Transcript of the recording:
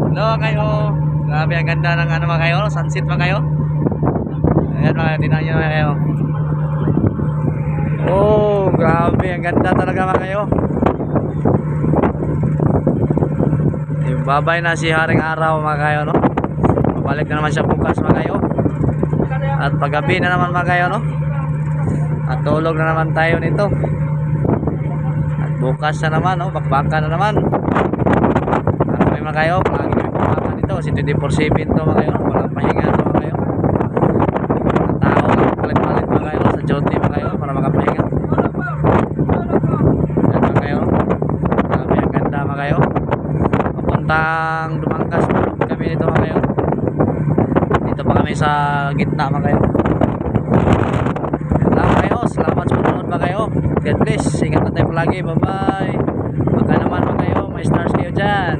Hello kayo. Grabe, ang ganda ng ano mga kayo, sunset mga kayo. Ayan mga, tinan nyo mga kayo. Oh, grabe, ang ganda talaga mga kayo. Babay na si Haring Araw mga kayo, no? Babalik na naman siya bukas mga kayo. At paggabi na naman mga kayo, no? At tulog na naman tayo nito. At bukas na naman, no? Bakbakan na naman. At kami mga kayo, palagi kami bakbakan nito. Kasi 24/7 to mga kayo. Walang pahinga to mga kayo. At tao, palit-palit mga kayo sa duty mga kayo para makapahinga. At mga kayo, grabe ang ganda mga kayo. Papuntang Dumangkas kami nito mga kayo. Dito pa kami sa gitna mga kayo. Salamat sa panonood mga kayo. God bless. Ingat na tayo palagi. Bye bye. Baka naman mga kayo, may stars kayo dyan.